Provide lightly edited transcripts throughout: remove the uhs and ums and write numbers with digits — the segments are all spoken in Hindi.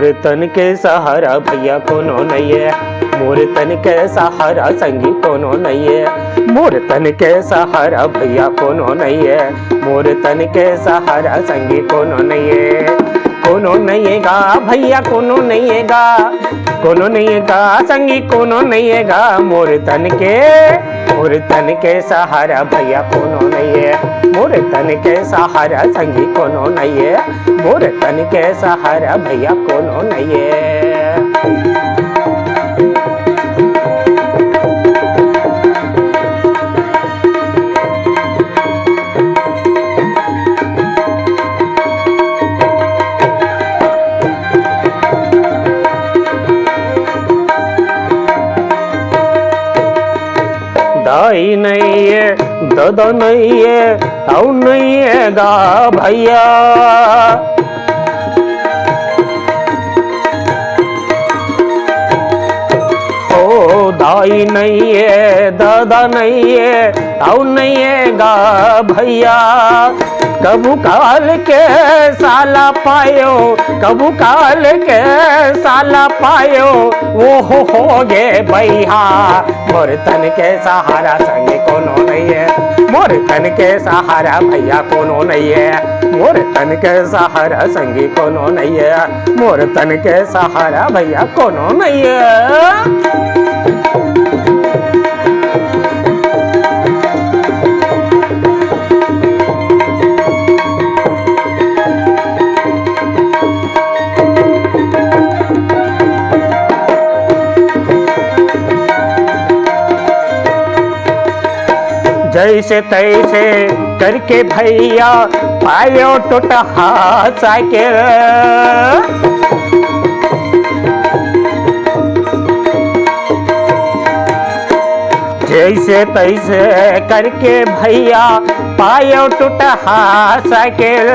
मोर तन के सहारा भैया कोनो नहीं है, मोर तन के सहारा संगी कोनो नहीं है, मोर तन के सहारा भैया कोनो नहीं है, मोर तन के सहारा संगी कोनो नहीं है, कोनो नहीं है गा भैया कोनो नहीं है गा, कोनो नहीं है गा संगी कोनो नहीं है गा, मोर तन के सहारा भैया कोनो नहीं है, मोर तन के सहारा संगी कोनो नहीं है, मोर तन के सहारा भैया कोनो नहीं है। दाई नहीं है दादा नहीं है और नहीं है गा भैया, ओ दाई नहीं है दादा नहीं है और नहीं है गा भैया, कबू काल के साला पायो, कबू काल के साला पायो, वो हो गे भैया, मोर तन के सहारा संगी कोनो नहीं है, मोर तन के सहारा भैया कोनो नहीं है, मोर तन के सहारा संगी कोनो नहीं है, मोर तन के सहारा भैया कोनो नहीं है। जैसे तैसे करके भैया पायो टूटा साइकिल, जैसे तैसे करके भैया पायो टूटा साइकिल,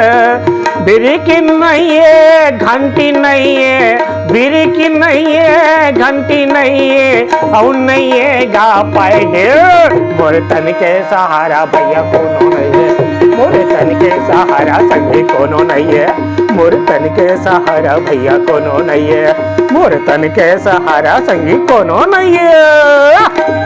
ब्रेक नहीं है घंटी नहीं है, ब्रेक नहीं है घंटी नहीं है और नहीं है गा पैडल, मोर तन के सहारा भैया कोनो नहीं है, मोर तन के सहारा संगी कोनो नहीं है, मोर तन के सहारा भैया कोनो नहीं है, मोर तन के सहारा संगी कोनो नहीं है।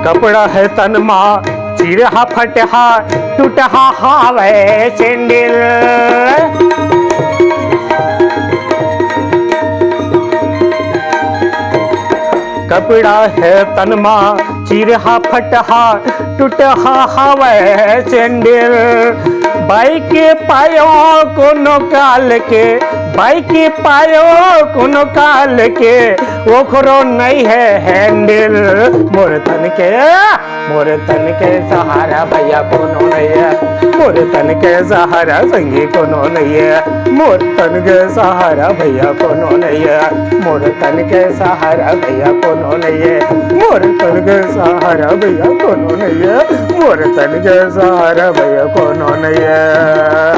कपड़ा है तन माँ चिरहा फटहा टूटहा हावे सैंडल, कपड़ा है तन माँ चिरहा फटहा टूटहा हावे सैंडल, बाइक पायो कोनो काल के, बाइक पायो कोनो काल के, ओखरो नहीं है हैंडल, मोर तन के सहारा भैया कोनो नहीं है, मोर तन के सहारा संगी कोनो नहीं है, मोर तन के सहारा भैया कोनो नहीं है, मोर तन के सहारा भैया कोनो नहीं है, मोर तन के सहारा भैया कोनो नहीं है, मोर तन के सहारा भैया कोनो नहीं है।